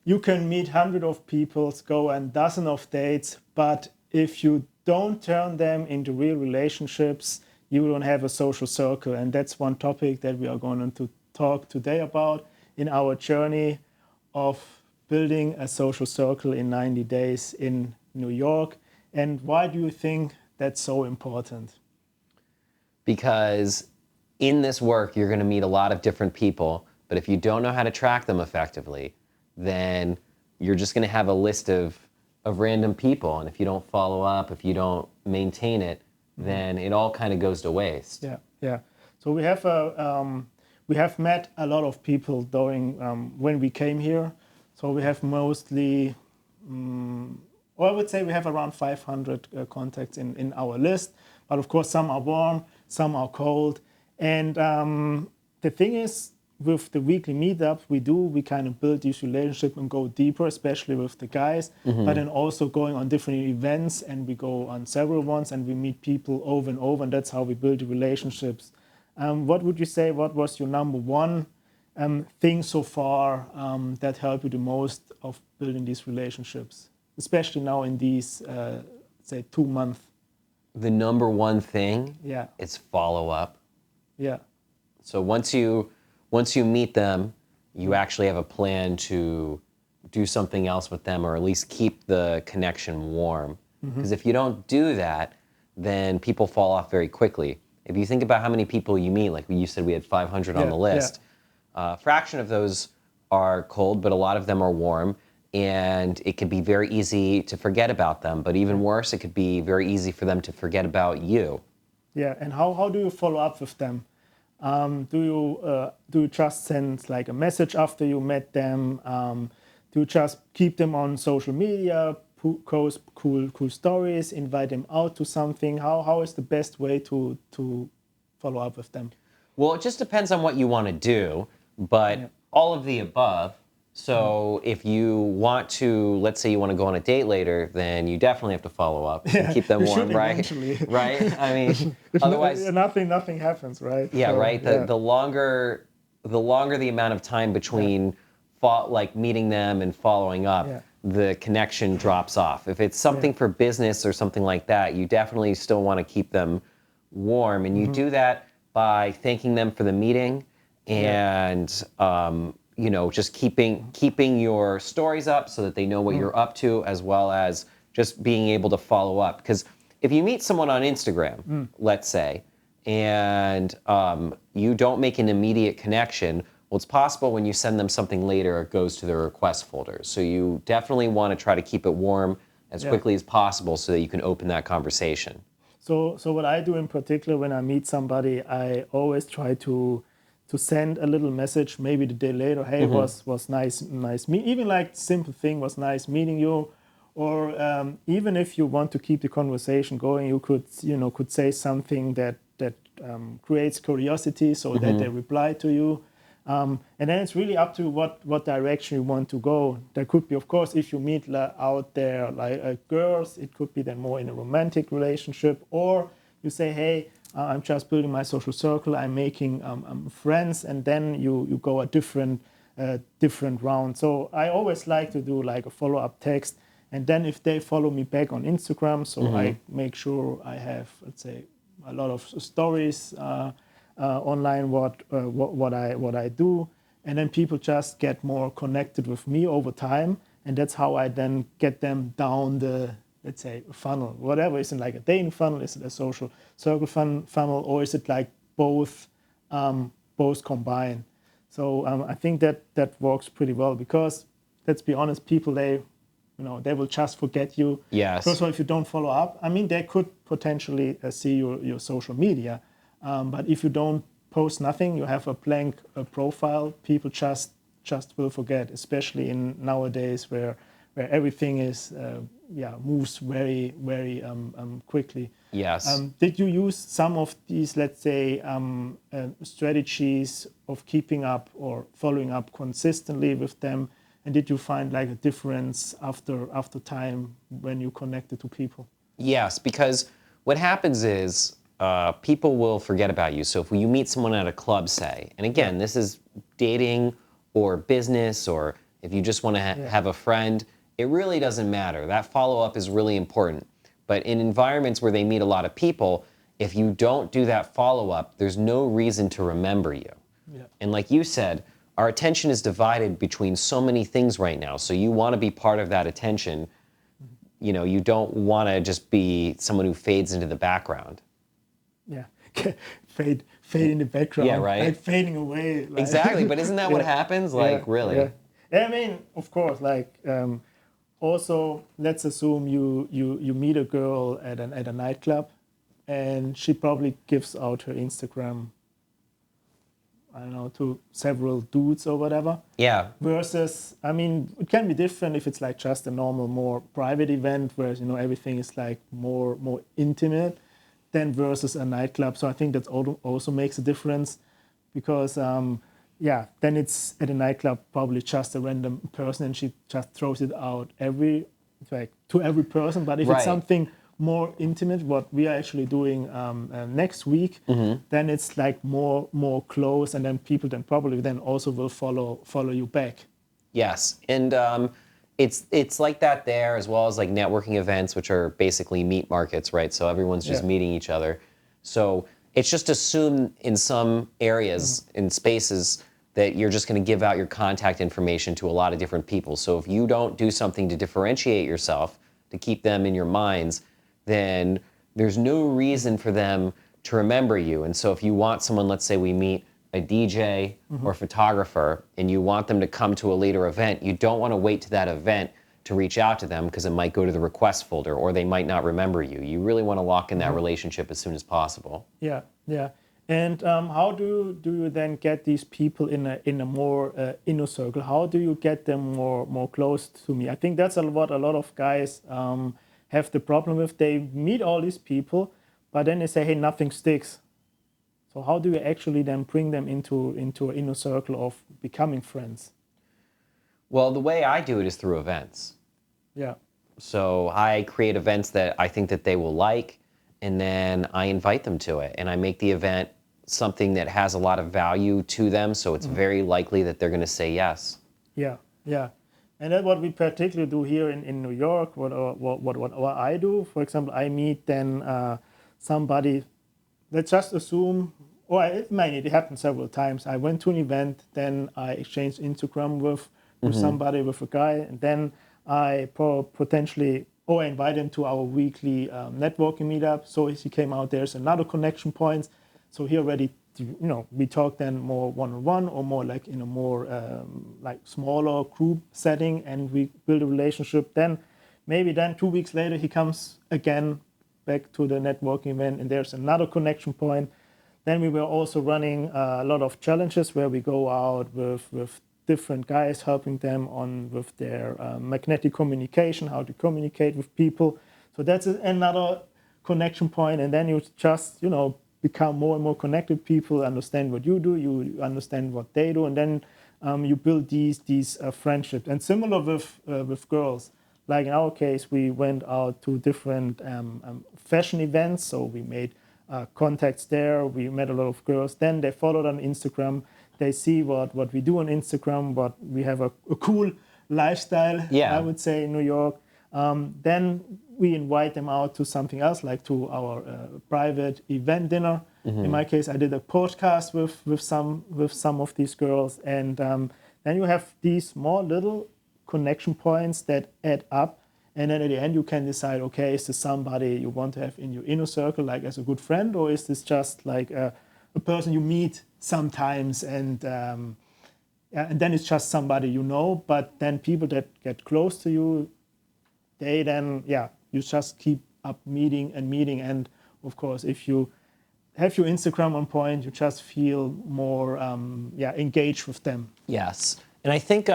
You can meet hundreds of people, go on dozens of dates, but if you don't turn them into real relationships, you don't have a social circle. And that's one topic that we are going to talk today about in our journey of building a social circle in 90 days in New York. And why do you think that's so important? Because in this work, you're going to meet a lot of different people, but if you don't know how to track them effectively, then you're just going to have a list of random people. And if you don't follow up, if you don't maintain it, then it all kind of goes to waste. Yeah. So we have met a lot of people during when we came here. So we have mostly, or I would say we have around 500 contacts in our list. But of course, some are warm, some are cold. And the thing is, with the weekly meetup we kind of build these relationships and go deeper, especially with the guys, but then also going on different events, and we go on several ones and we meet people over and over, and that's how we build the relationships. What would you say, what was your number one thing so far that helped you the most of building these relationships, especially now in these, say, 2 months? The number one thing Yeah. is follow up. Yeah. So once you meet them, you actually have a plan to do something else with them, or at least keep the connection warm. Because if you don't do that, then people fall off very quickly. If you think about how many people you meet, like you said, we had 500 on the list. A fraction of those are cold, but a lot of them are warm. And it can be very easy to forget about them. But even worse, it could be very easy for them to forget about you. Yeah, and how do you follow up with them? Do you just send like a message after you met them? Do you just keep them on social media, post cool stories, invite them out to something? How is the best way to follow up with them? Well, it just depends on what you want to do, but all of the above. So if you want to, let's say you want to go on a date later, then you definitely have to follow up and keep them warm, right? Eventually. Right? I mean, otherwise nothing happens, right? Yeah, so, right. The longer the amount of time between like meeting them and following up, the connection drops off. If it's something for business or something like that, you definitely still want to keep them warm, and you do that by thanking them for the meeting and just keeping your stories up so that they know what you're up to, as well as just being able to follow up. Because if you meet someone on Instagram, let's say, and you don't make an immediate connection, well, it's possible when you send them something later, it goes to their request folder. So you definitely want to try to keep it warm as quickly as possible so that you can open that conversation. So what I do in particular when I meet somebody, I always try to send a little message, maybe the day later, hey, was nice meet. Even like simple thing, was nice meeting you. Or even if you want to keep the conversation going, you could say something that creates curiosity, so that they reply to you. And then it's really up to what direction you want to go. There could be, of course, if you meet out there like girls, it could be then more in a romantic relationship. Or you say, hey, I'm just building my social circle, I'm making friends, and then you go a different round. So I always like to do like a follow-up text. And then if they follow me back on Instagram, so I make sure I have, let's say, a lot of stories online what I do, and then people just get more connected with me over time, and that's how I then get them down the, let's say, funnel. Whatever, is it like a dating funnel? Is it a social circle funnel, or is it like both combined? So I think that works pretty well, because let's be honest, people they will just forget you. Yes. First of all, if you don't follow up, I mean, they could potentially see your social media. But if you don't post nothing, you have a blank profile, people just will forget, especially in nowadays where everything is moves very, very quickly. Yes. Did you use some of these, let's say, strategies of keeping up or following up consistently with them? And did you find like a difference after time when you connected to people? Yes, because what happens is people will forget about you. So if you meet someone at a club, say, and again, this is dating or business or if you just want to have a friend, it really doesn't matter. That follow-up is really important. But in environments where they meet a lot of people, if you don't do that follow-up, there's no reason to remember you. Yeah. And like you said, our attention is divided between so many things right now. So you want to be part of that attention. You know, you don't want to just be someone who fades into the background. Yeah, fade in the background. Yeah, right. Like fading away. Like. Exactly, but isn't that what happens? Like, really? Yeah. I mean, of course, like, also, let's assume you meet a girl at a nightclub, and she probably gives out her Instagram, I don't know, to several dudes or whatever. Yeah. Versus, I mean, it can be different if it's like just a normal, more private event where, you know, everything is like more intimate than versus a nightclub. So I think that also makes a difference because, then it's at a nightclub probably just a random person and she just throws it out to every person. But if it's something more intimate, what we are actually doing next week, then it's like more close, and then people then probably also will follow you back. Yes, and it's like that there, as well as like networking events, which are basically meat markets, right? So everyone's just meeting each other. So it's just assumed in some areas, in spaces, that you're just going to give out your contact information to a lot of different people. So if you don't do something to differentiate yourself, to keep them in your minds, then there's no reason for them to remember you. And so if you want someone, let's say we meet a DJ or photographer, and you want them to come to a later event, you don't want to wait to that event to reach out to them because it might go to the request folder or they might not remember you. You really want to lock in that relationship as soon as possible. Yeah. And how do you then get these people in a more inner circle? How do you get them more close to me? I think that's what a lot of guys have the problem with. They meet all these people, but then they say, hey, nothing sticks. So how do you actually then bring them into an inner circle of becoming friends? Well, the way I do it is through events. Yeah. So I create events that I think that they will like, and then I invite them to it. And I make the event something that has a lot of value to them, so it's very likely that they're going to say yes. Yeah. And that's what we particularly do here in New York, what I do. For example, I meet then somebody, let's just assume, it happened several times. I went to an event, then I exchanged Instagram with somebody, with a guy, and then I potentially invite him to our weekly networking meetup. So he came out, there's another connection point. So he already, we talk then more one-on-one or more like in a more like smaller group setting, and we build a relationship. Then maybe 2 weeks later, he comes again back to the networking event, and there's another connection point. Then we were also running a lot of challenges where we go out with different guys, helping them with their magnetic communication, how to communicate with people. So that's another connection point. And then you just, become more and more connected. People understand what you do, you understand what they do, and then you build these friendships. And similar with girls. Like in our case, we went out to different fashion events, so we made contacts there. We met a lot of girls. Then they followed on Instagram. They see what we do on Instagram, but we have a cool lifestyle, I would say, in New York. Then we invite them out to something else, like to our private event dinner. In my case, I did a podcast with some of these girls, and then you have these small little connection points that add up, and then at the end you can decide, okay, is this somebody you want to have in your inner circle, like as a good friend, or is this just like a person you meet sometimes, and then it's just somebody you know. But then people that get close to you, they then you just keep up meeting, and of course if you have your Instagram on point, you just feel more engaged with them. Yes, and I think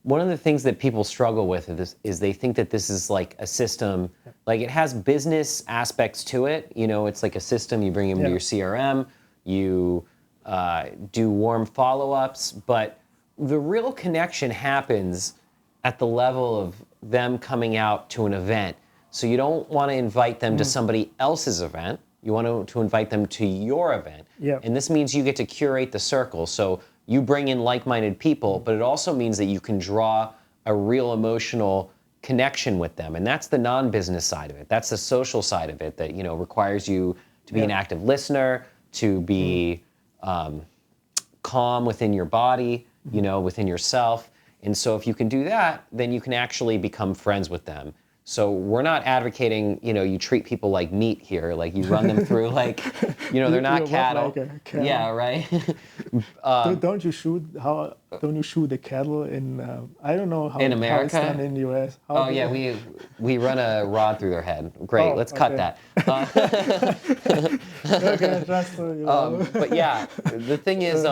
one of the things that people struggle with is they think that this is like a system, like it has business aspects to it. It's like a system. You bring them to your CRM, you do warm follow-ups, but the real connection happens at the level of them coming out to an event. So you don't want to invite them to somebody else's event. You want to invite them to your event. And this means you get to curate the circle. So you bring in like-minded people, but it also means that you can draw a real emotional connection with them. And that's the non-business side of it. That's the social side of it that, requires you to be an active listener, to be calm within your body, within yourself. And so if you can do that, then you can actually become friends with them. So we're not advocating, you treat people like meat here, like you run them through like, they're not cattle. Like a cattle. Yeah, right. Don't you shoot the cattle in? I don't know how in America, how it's done in the U.S. We run a rod through their head. Great, let's cut that. Okay, just so but yeah, the thing is,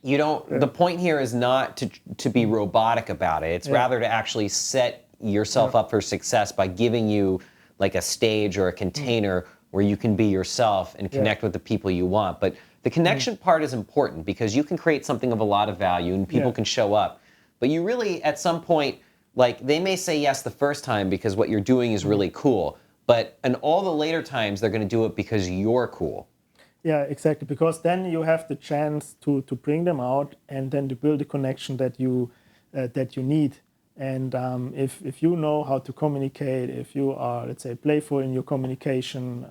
you don't. The point here is not to be robotic about it. It's rather to actually set yourself up for success by giving you like a stage or a container where you can be yourself and connect with the people you want. But the connection part is important because you can create something of a lot of value and people can show up. But you really, at some point, like they may say yes the first time because what you're doing is really cool. But in all the later times, they're going to do it because you're cool. Yeah, exactly. Because then you have the chance to bring them out and then to build a connection that you need. And if you know how to communicate, if you are, let's say, playful in your communication,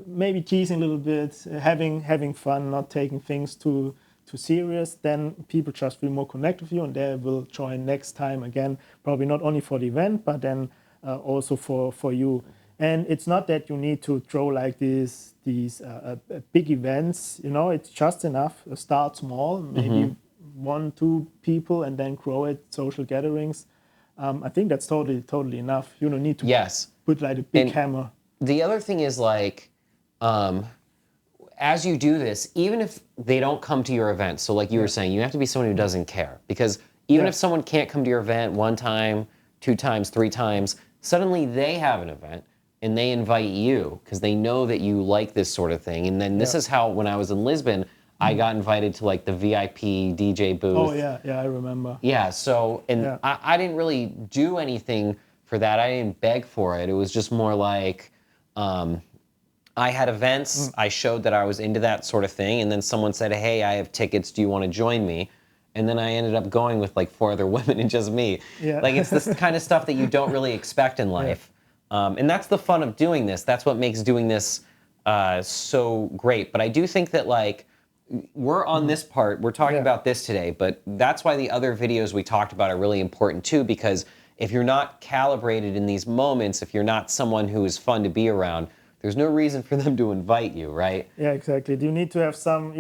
maybe teasing a little bit, having fun, not taking things too serious, then people just feel more connected with you and they will join next time again, probably not only for the event, but then also for you. And it's not that you need to throw like these big events, it's just enough. Start small, maybe 1-2 people and then grow it, social gatherings. I think that's totally enough. You don't need to put like a big hammer. The other thing is like, as you do this, even if they don't come to your event, so like you were saying, you have to be someone who doesn't care. Because even if someone can't come to your event 1 time, 2 times, 3 times, suddenly they have an event and they invite you because they know that you like this sort of thing. And then this is how, when I was in Lisbon, I got invited to like the VIP DJ booth. Oh yeah, I remember. Yeah, so, and I didn't really do anything for that. I didn't beg for it. It was just more like, I had events, I showed that I was into that sort of thing, and then someone said, hey, I have tickets, do you want to join me? And then I ended up going with like 4 other women and just me. Yeah. Like it's this kind of stuff that you don't really expect in life. And that's the fun of doing this. That's what makes doing this so great. But I do think that like, we're on this part, we're talking about this today, but that's why the other videos we talked about are really important too, because if you're not calibrated in these moments, if you're not someone who is fun to be around, there's no reason for them to invite you, right? Yeah, exactly. You need to have some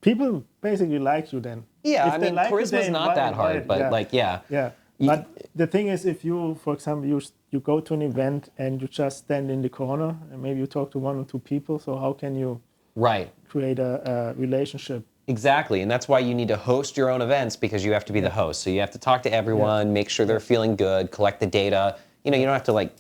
people basically like you then. Yeah, if I mean, charisma's not that hard, but Yeah. But the thing is, if you, for example, you go to an event and you just stand in the corner and maybe you talk to 1 or 2 people, so how can you create a relationship? Exactly, and that's why you need to host your own events because you have to be the host. So you have to talk to everyone, make sure they're feeling good, collect the data. You don't have to like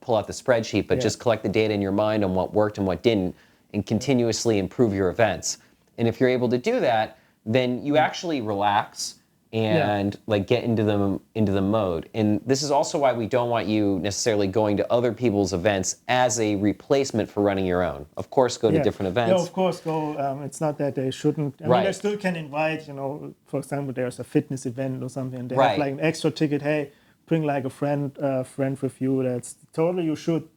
pull out the spreadsheet, but just collect the data in your mind on what worked and what didn't, and continuously improve your events. And if you're able to do that, then you actually relax and like get into the mode. And this is also why we don't want you necessarily going to other people's events as a replacement for running your own. Of course, go to different events. Yeah, of course, go. It's not that they shouldn't. I mean, they still can invite, for example, there's a fitness event or something, and they have like an extra ticket. Hey, bring like a friend with you. That's totally, you should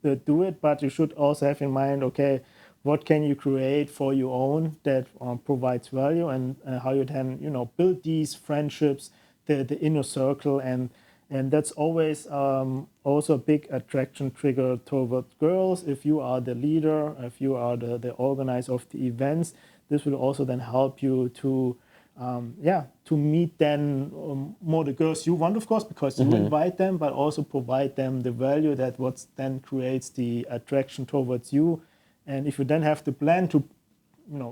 do it, but you should also have in mind, okay, what can you create for your own that provides value, and how you can build these friendships, the inner circle, and that's always also a big attraction trigger toward girls. If you are the leader, if you are the organizer of the events, this will also then help you to meet then more the girls you want, of course, because you invite them, but also provide them the value that what then creates the attraction towards you. And if you then have the plan to,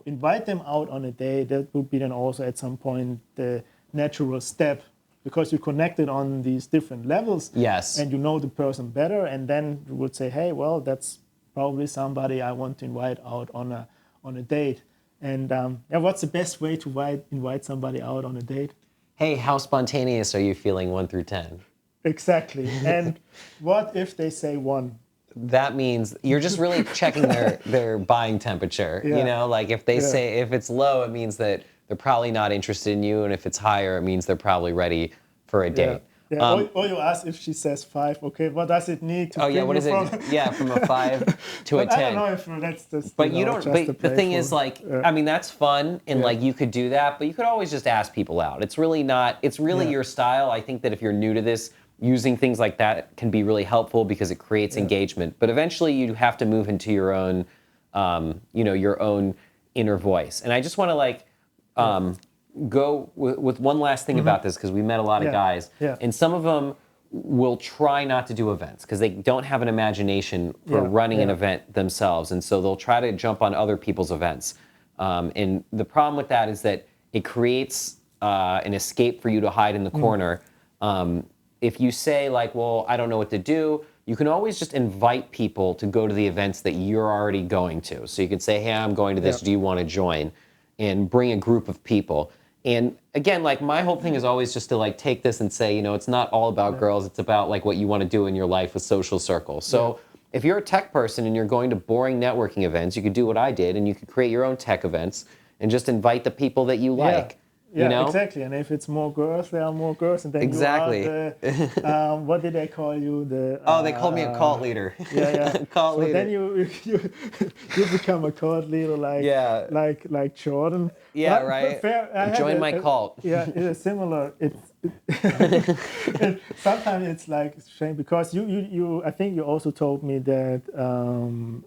invite them out on a day, that would be then also at some point the natural step, because you connected on these different levels. Yes. And you know the person better, and then you would say, hey, well, that's probably somebody I want to invite out on a date. And what's the best way to invite somebody out on a date? Hey, how spontaneous are you feeling 1 through 10? Exactly. And what if they say 1? that means you're just really checking their buying temperature. Yeah. You know, like if they say, if it's low, it means that they're probably not interested in you. And if it's higher, it means they're probably ready for a date. Yeah. Or you ask if she says 5, okay, what does it need to bring what is from? it? Yeah, from a 5 to a 10. I don't know if that's just, but you don't. But the thing is, like, I mean, that's fun, and like you could do that, but you could always just ask people out. It's really not. It's really your style. I think that if you're new to this, using things like that can be really helpful because it creates engagement. But eventually, you have to move into your own, your own inner voice. And I just want to like. Go with one last thing about this because we met a lot of guys, and some of them will try not to do events because they don't have an imagination for running an event themselves, and so they'll try to jump on other people's events. And the problem with that is that it creates an escape for you to hide in the corner. If you say like, well, I don't know what to do, you can always just invite people to go to the events that you're already going to. So you can say, hey, I'm going to this, do you want to join? And bring a group of people. And again, like my whole thing is always just to like take this and say, it's not all about girls. It's about like what you want to do in your life with social circles. So if you're a tech person and you're going to boring networking events, you could do what I did and you could create your own tech events and just invite the people that you like. Yeah, exactly. And if it's more girls, there are more girls. And then exactly. You are the, what did they call you? They called me a cult leader. Cult leader. Then you become a cult leader like Jordan. Yeah, right. Join my cult. Yeah, it's similar. Sometimes it's like shame because you I think you also told me that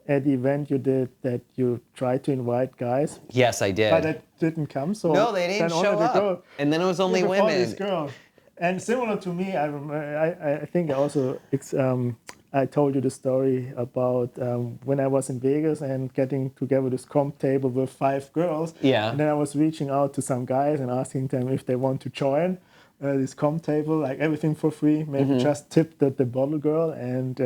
at the event you did that you tried to invite guys. Yes, I did. But it didn't come. So no, they didn't show up. And then it was only women. Girls. And similar to me, I think I also I told you the story about when I was in Vegas and getting together this comp table with 5 girls. Yeah. And then I was reaching out to some guys and asking them if they want to join this comp table, like everything for free, maybe just tip the bottle girl. And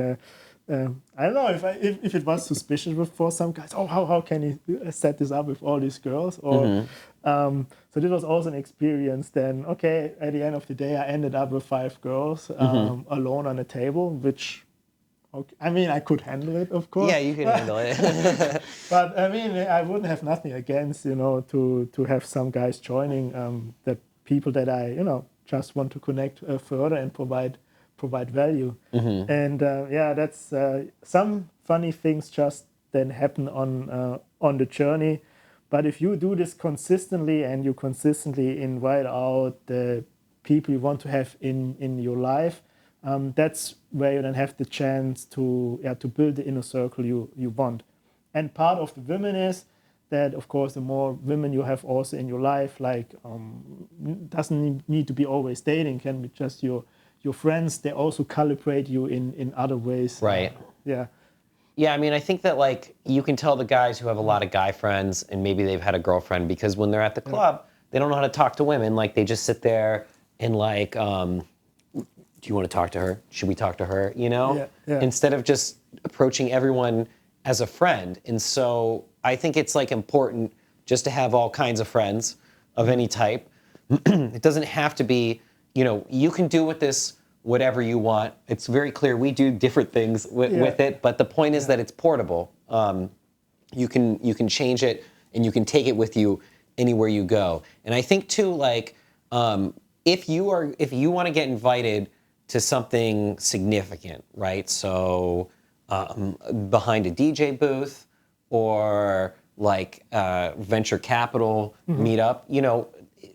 I don't know if it was suspicious for some guys. Oh, how can he set this up with all these girls? Or so this was also an experience. Then okay, at the end of the day, I ended up with 5 girls alone on a table, which. Okay. I mean, I could handle it, of course. Yeah, you could handle it. But I mean, I wouldn't have nothing against, to have some guys joining the people that I, just want to connect further and provide value. And that's some funny things just then happen on the journey. But if you do this consistently and you consistently invite out the people you want to have in your life, that's where you then have the chance to build the inner circle you want. And part of the women is that, of course, the more women you have also in your life, like doesn't need to be always dating, can be just your friends. They also calibrate you in other ways. Right. Yeah, I mean, I think that like you can tell the guys who have a lot of guy friends and maybe they've had a girlfriend because when they're at the club, they don't know how to talk to women. Like they just sit there and like, do you want to talk to her? Should we talk to her? Instead of just approaching everyone as a friend. And so I think it's like important just to have all kinds of friends of any type. It doesn't have to be, you can do with this whatever you want. It's very clear we do different things with it, but the point is that it's portable. You can change it and you can take it with you anywhere you go. And I think too, like, if you want to get invited to something significant, right? So behind a DJ booth or like venture capital meetup,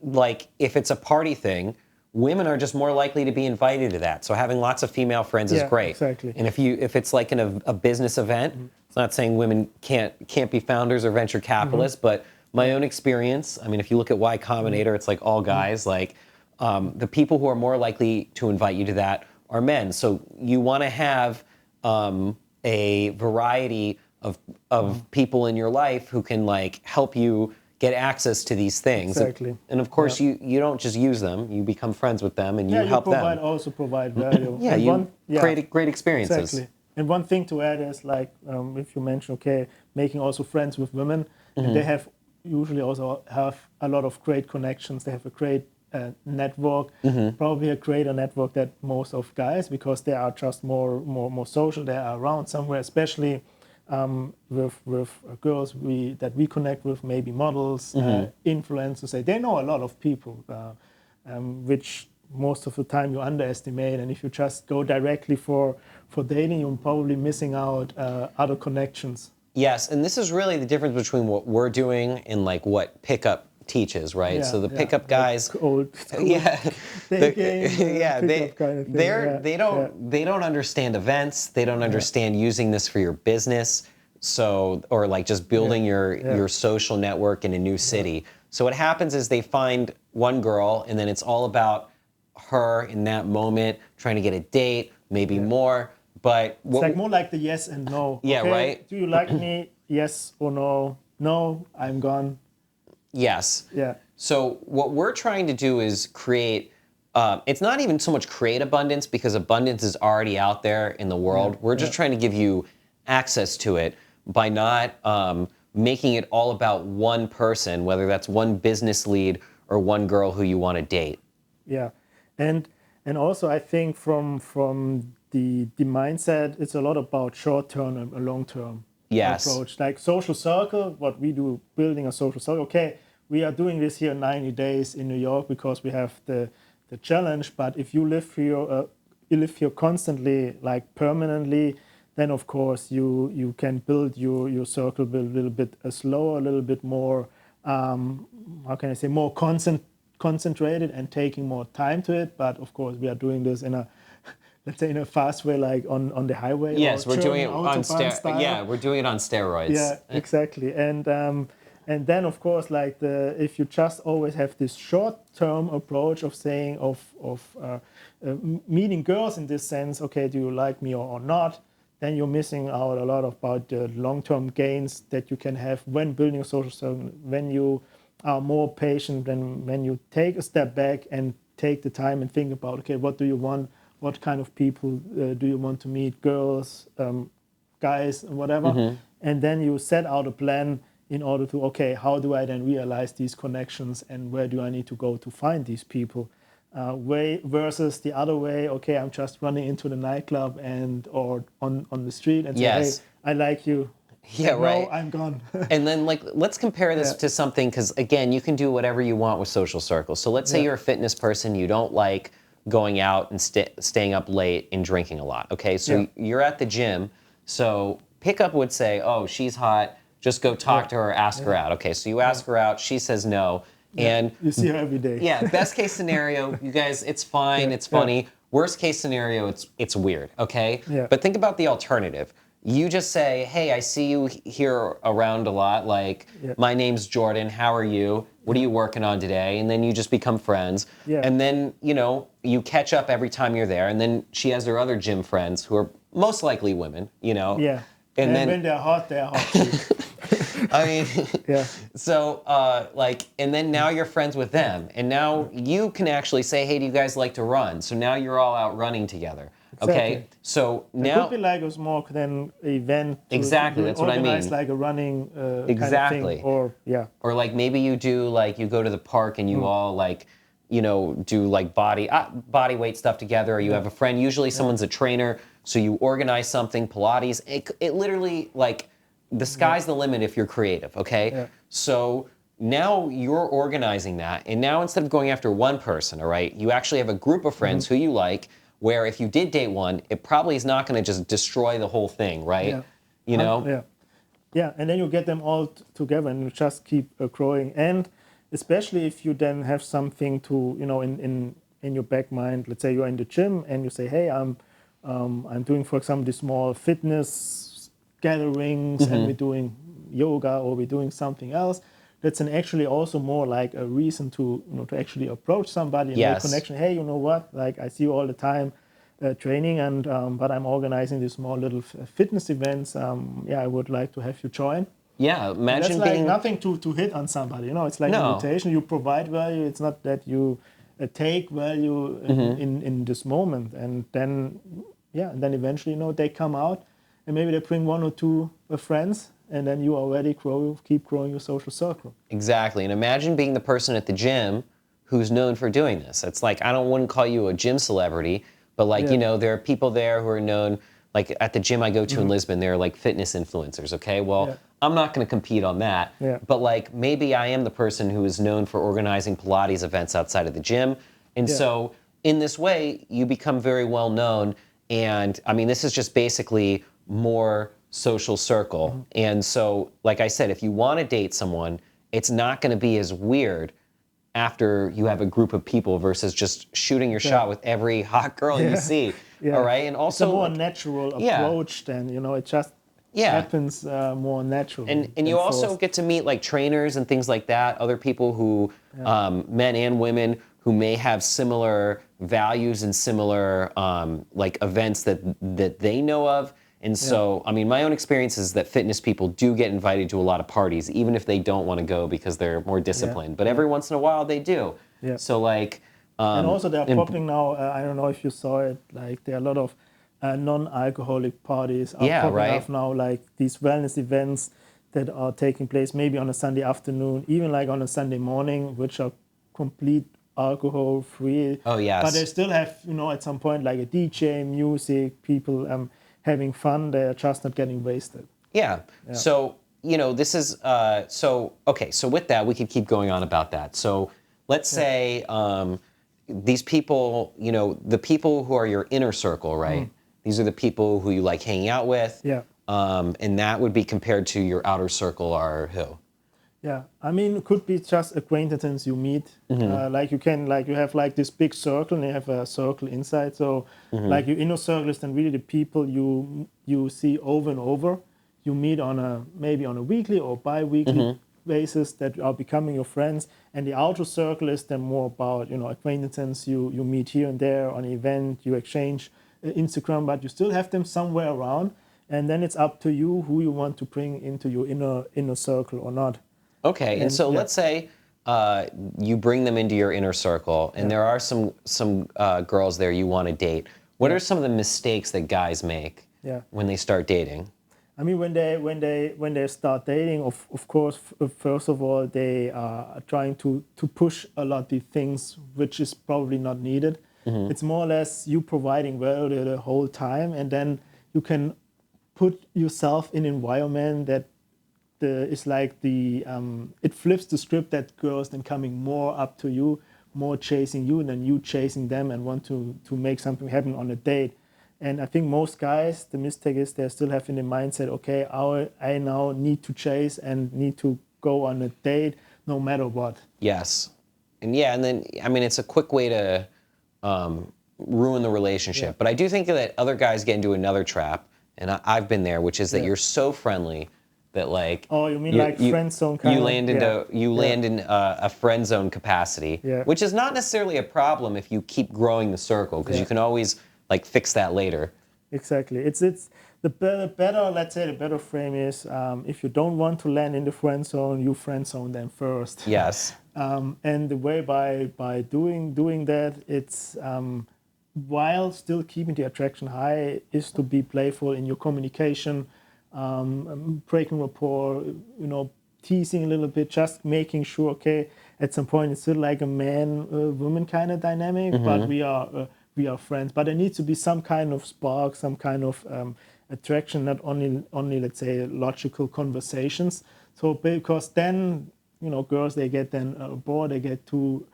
like if it's a party thing, women are just more likely to be invited to that. So having lots of female friends is great. Exactly. And if it's like in a business event, it's not saying women can't be founders or venture capitalists, but my own experience, I mean, if you look at Y Combinator, it's like all guys, like the people who are more likely to invite you to that are men. So you want to have a variety of people in your life who can like help you get access to these things. Exactly. And of course, you don't just use them. You become friends with them and you help them. Also provide value. Create great experiences. Exactly. And one thing to add is like, if you mention, making also friends with women, and they usually also have a lot of great connections. They have a great network, probably a greater network than most of guys, because they are just more social. They are around somewhere, especially with girls that we connect with, maybe models, influencers. They know a lot of people, which most of the time you underestimate. And if you just go directly for dating, you're probably missing out other connections. Yes, and this is really the difference between what we're doing and like what pickup teaches, right? Yeah, so the pickup guys, old school they don't understand events, they don't understand using this for your business, so or like just building your social network in a new city. So what happens is they find one girl and then it's all about her in that moment, trying to get a date, maybe more. But it's like more like the yes and no. Yeah, okay, right? Do you like me? Yes or no? No, I'm gone. Yes. Yeah. So what we're trying to do is create, it's not even so much create abundance, because abundance is already out there in the world. We're just trying to give you access to it by not making it all about one person, whether that's one business lead or one girl who you want to date. Yeah. And also I think from the mindset, it's a lot about short-term and long-term approach. Like social circle, what we do, building a social circle. Okay, we are doing this here 90 days in New York because we have the challenge. But if you live here constantly, like permanently, then of course you can build your circle a little bit slower, a little bit more, how can I say, more concentrated and taking more time to it. But of course we are doing this in a, let's say, in a fast way, like on the highway. Yes, or we're doing it on steroids. Yeah, we're doing it on steroids. Yeah, exactly. And then of course, like if you just always have this short-term approach of saying meeting girls in this sense, okay, do you like me or not? Then you're missing out a lot about the long-term gains that you can have when building a social circle, when you are more patient, than when you take a step back and take the time and think about, okay, what do you want? What kind of people do you want to meet? Girls, guys, whatever. And then you set out a plan in order to, okay, how do I then realize these connections and where do I need to go to find these people? Way versus the other way, okay, I'm just running into the nightclub or on the street and say, hey, I like you. Yeah, right. No, I'm gone. And then let's compare this to something, because again, you can do whatever you want with social circles. So let's say you're a fitness person, you don't like going out and staying up late and drinking a lot. Okay, so you're at the gym. So pickup would say, oh, she's hot, just go talk to her, ask her out. Okay, so you ask her out, she says no. And you see her every day. Yeah, best case scenario, you guys, it's fine, it's funny. Worst case scenario, it's weird, okay? But think about the alternative. You just say, hey, I see you here around a lot, like, my name's Jordan, how are you? What are you working on today? And then you just become friends. And then, you catch up every time you're there. And then she has her other gym friends who are most likely women, Yeah. And then when they're hot too. I mean, so and then now you're friends with them, and now you can actually say, hey, do you guys like to run? So now you're all out running together. Exactly. Okay, so now it could be like a small event. Exactly, that's what I mean. Organize like a running exactly. kind of thing, or like maybe you do you go to the park and you all do like body weight stuff together, or you have a friend. Usually someone's a trainer, so you organize something, Pilates. It literally the sky's the limit if you're creative, okay? So now you're organizing that, and now instead of going after one person, all right, you actually have a group of friends who you like, where if you did date one, it probably is not going to just destroy the whole thing, right? Yeah, and then you get them all together and you just keep growing. And especially if you then have something to, in your back mind, let's say you're in the gym and you say, hey, I'm doing, for example, this small fitness gatherings, and we're doing yoga or we're doing something else. That's actually also more like a reason to to actually approach somebody and make connection. Hey, you know what? Like I see you all the time training, and but I'm organizing these small little fitness events. I would like to have you join. Yeah, imagine that's like nothing to hit on somebody. It's like an invitation. You provide value. It's not that you take value in this moment, and then eventually they come out. And maybe they bring one or two friends, and then you already keep growing your social circle. Exactly. And imagine being the person at the gym who's known for doing this. It's like, wouldn't call you a gym celebrity, but like, there are people there who are known, like at the gym I go to in Lisbon, they're like fitness influencers, okay? Well, I'm not going to compete on that, but like maybe I am the person who is known for organizing Pilates events outside of the gym. And so in this way, you become very well known. And I mean, this is just basically more social circle. And so, like I said, if you want to date someone, it's not going to be as weird after you have a group of people versus just shooting your shot with every hot girl you see. All right. And also it's a more natural approach than, it just happens more naturally. And you also get to meet like trainers and things like that, other people who, men and women who may have similar values and similar like events that they know of. And so, I mean, my own experience is that fitness people do get invited to a lot of parties, even if they don't want to go because they're more disciplined. But every once in a while they do. So like... and also they're popping now, I don't know if you saw it, like there are a lot of non-alcoholic parties are popping up now, like these wellness events that are taking place maybe on a Sunday afternoon, even like on a Sunday morning, which are complete alcohol free. Oh, yes. But they still have, at some point like a DJ, music, people having fun. They're just not getting wasted. Yeah. So, this is, so with that, we could keep going on about that. So let's say these people, the people who are your inner circle, right? These are the people who you like hanging out with. Yeah. And that would be compared to your outer circle are who? Yeah, I mean, it could be just acquaintances you meet. Like you have like this big circle and you have a circle inside. So like your inner circle is then really the people you see over and over. You meet maybe on a weekly or bi-weekly basis that are becoming your friends. And the outer circle is then more about, acquaintances you meet here and there on an event, you exchange Instagram, but you still have them somewhere around. And then it's up to you who you want to bring into your inner circle or not. Okay, and so let's say you bring them into your inner circle, and there are some girls there you want to date. What are some of the mistakes that guys make when they start dating? I mean, when they start dating, of course, first of all, they are trying to push a lot of things, which is probably not needed. It's more or less you providing value the whole time, and then you can put yourself in an environment that it's like it flips the script that girls then coming more up to you, more chasing you than you chasing them and want to make something happen on a date. And I think most guys, the mistake is they still have in the mindset, okay, I now need to chase and need to go on a date no matter what. Yes. And then, I mean, it's a quick way to ruin the relationship. But I do think that other guys get into another trap, and I've been there, which is that you're so friendly that like you mean like friend zone kind you land in a friend zone capacity, which is not necessarily a problem if you keep growing the circle, because you can always like fix that later. Exactly. It's the better, let's say the better frame is if you don't want to land in the friend zone, you friend zone them first. Yes. And the way by doing that, it's while still keeping the attraction high, is to be playful in your communication. Breaking rapport, teasing a little bit, just making sure, okay, at some point it's still like a man-woman kind of dynamic, but we are friends. But there needs to be some kind of spark, some kind of attraction, not only let's say logical conversations. So because then girls, they get then bored, they get too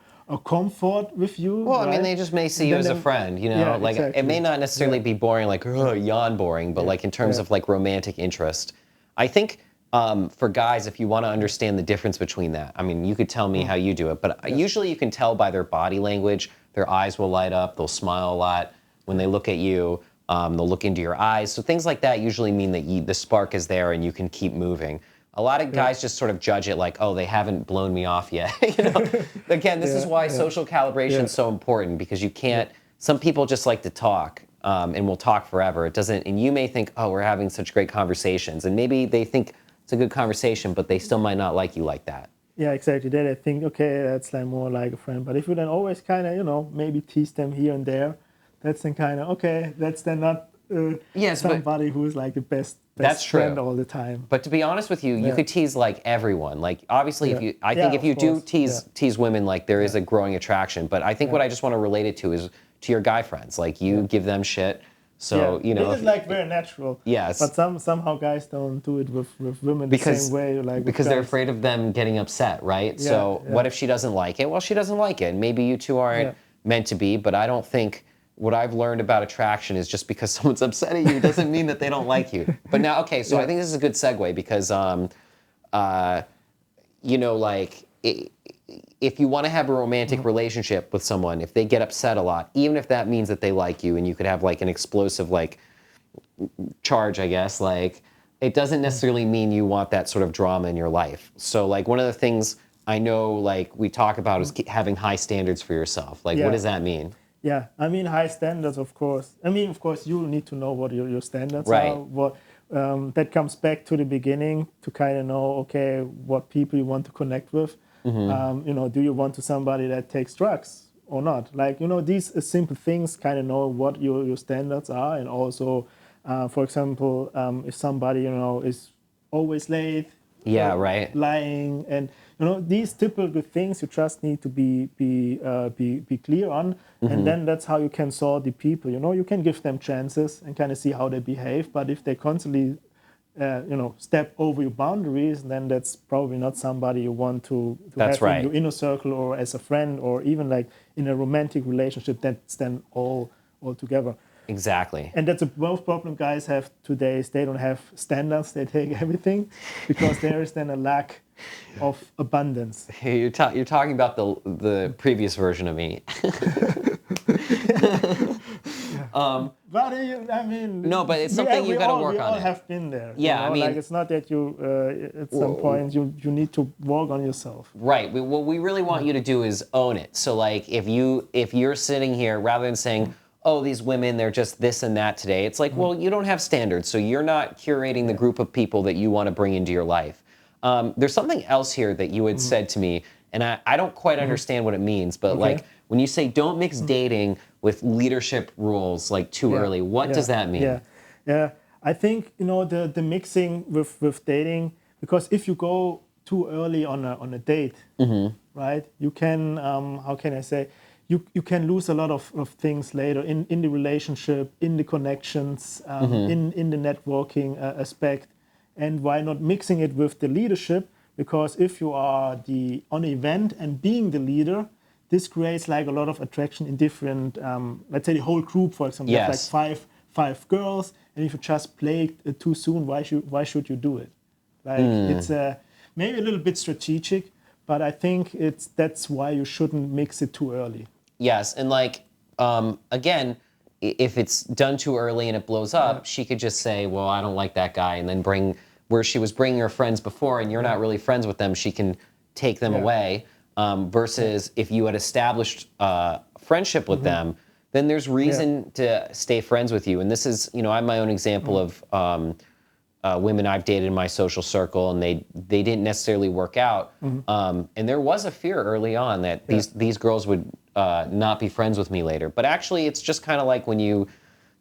comfort with you. Well, right? I mean, they just may see you as a friend, like exactly. It may not necessarily be boring, like yawn boring, but like in terms of like romantic interest. I think for guys, if you want to understand the difference between that, I mean, you could tell me how you do it, but usually you can tell by their body language. Their eyes will light up, they'll smile a lot. When they look at you, they'll look into your eyes. So things like that usually mean that the spark is there and you can keep moving. A lot of guys just sort of judge it like, oh, they haven't blown me off yet. Again, this is why social calibration is so important, because you can't. Some people just like to talk, and will talk forever. It doesn't, and you may think, oh, we're having such great conversations, and maybe they think it's a good conversation, but they still might not like you like that. Yeah, exactly. Then I think, okay, that's like more like a friend. But if you then always kind of, maybe tease them here and there, that's then kind of okay. That's then not somebody who's like the best That's friend true all the time. But to be honest with you, you could tease like everyone. Like obviously, if you, I think if you do tease women, like there is a growing attraction. But I think what I just want to relate it to is to your guy friends. Like you give them shit. So you know, it is like very natural. Yes. But somehow guys don't do it with women the same way. Like because they're afraid of them getting upset, right? So what if she doesn't like it? Well, she doesn't like it. Maybe you two aren't meant to be. But I don't think. What I've learned about attraction is just because someone's upset at you doesn't mean that they don't like you. But now, okay, so I think this is a good segue because, you know, like if you want to have a romantic relationship with someone, if they get upset a lot, even if that means that they like you and you could have like an explosive like charge, I guess, like it doesn't necessarily mean you want that sort of drama in your life. So like one of the things I know like we talk about is having high standards for yourself. Like what does that mean? Yeah, I mean high standards, of course. I mean, of course, you need to know what your standards are. What that comes back to the beginning to kind of know, okay, what people you want to connect with. You know, do you want to somebody that takes drugs or not? Like, you know, these simple things kind of know what your standards are, and also, for example, if somebody you know is always late, lying, and you know these typical things you just need to be clear on, and then that's how you can sort the people. You know, you can give them chances and kind of see how they behave. But if they constantly, you know, step over your boundaries, then that's probably not somebody you want to have in your inner circle or as a friend or even like in a romantic relationship. That's then all together. Exactly. And that's a most problem guys have today is they don't have standards. They take everything because there is then a lack of abundance. You're talking about the previous version of me. But I mean, no, but it's something you got to work on. We all have been there. Yeah, you know? I mean, like it's not that you at some point you need to work on yourself. Right. What we really want you to do is own it. So like if you're sitting here rather than saying, oh, these women, they're just this and that today. It's like, well, you don't have standards, so you're not curating the group of people that you want to bring into your life. There's something else here that you had said to me, and I don't quite understand what it means, but like when you say don't mix dating with leadership rules like too early, what does that mean? Yeah. I think, you know, the mixing with dating, because if you go too early on a date, right, you can, how can I say, you can lose a lot of things later in the relationship, in the connections, in the networking aspect. And why not mixing it with the leadership? Because if you are on an event and being the leader, this creates like a lot of attraction in different, let's say the whole group, for example, there's like five girls, and if you just play it too soon, why should you do it? Like it's maybe a little bit strategic, but I think that's why you shouldn't mix it too early. Yes, and like again, if it's done too early and it blows up, she could just say, well, I don't like that guy, and then bring where she was bringing her friends before, and you're not really friends with them, she can take them away. Versus if you had established friendship with them, then there's reason to stay friends with you. And this is, you know, I have my own example of women I've dated in my social circle, and they didn't necessarily work out. And there was a fear early on that these girls would not be friends with me later. But actually, it's just kind of like when you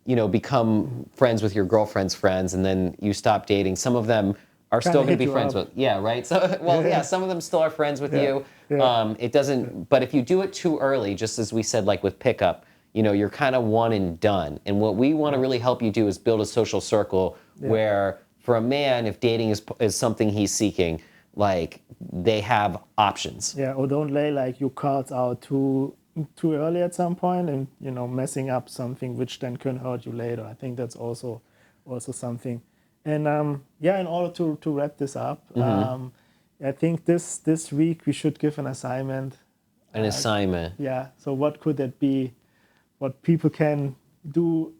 know, become friends with your girlfriend's friends, and then you stop dating. Some of them are still going to be friends with. Yeah, right. So, well, some of them still are friends with you. It doesn't. But if you do it too early, just as we said, like with pickup, you know, you're kind of one and done. And what we want to really help you do is build a social circle where, for a man, if dating is something he's seeking, like they have options. Yeah, or don't lay like your cards out too early at some point, and you know, messing up something which then can hurt you later. I think that's also something. And in order to wrap this up, I think this week we should give an assignment. An assignment. Yeah. So what could that be? What people can do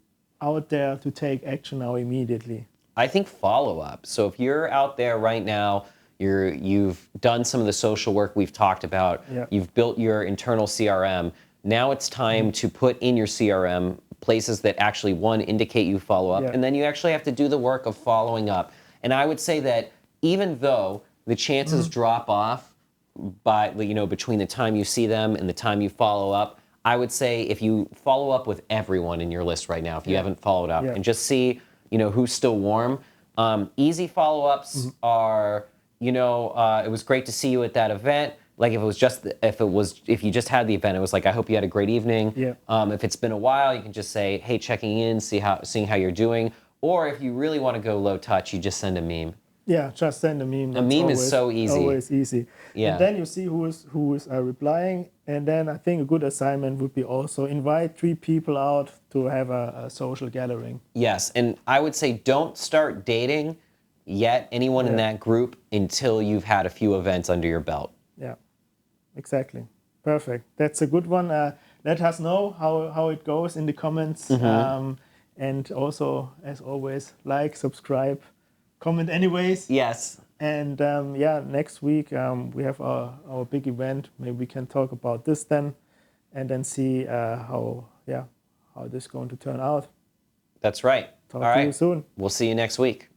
out there to take action now immediately? I think follow up. So if you're out there right now, you've done some of the social work we've talked about. You've built your internal CRM. Now it's time to put in your CRM places that actually, one, indicate you follow up, and then you actually have to do the work of following up. And I would say that even though the chances drop off by, you know, between the time you see them and the time you follow up, I would say if you follow up with everyone in your list right now, if you haven't followed up, and just see, you know, who's still warm, Easy follow-ups are, it was great to see you at that event. Like if you just had the event, it was like, I hope you had a great evening. Yeah. If it's been a while, you can just say, hey, checking in, seeing how you're doing. Or if you really want to go low touch, you just send a meme. Yeah, just send a meme. A meme is so easy. Always easy. Yeah. And then you see who is replying. And then I think a good assignment would be also invite 3 people out to have a social gathering. Yes, and I would say don't start dating yet anyone in that group until you've had a few events under your belt. Yeah, exactly. Perfect. That's a good one. Let us know how it goes in the comments. And also, as always, like, subscribe, comment anyways. Yes. And next week we have our big event. Maybe we can talk about this then, and then see how this is going to turn out. That's right. Talk to you soon. We'll see you next week.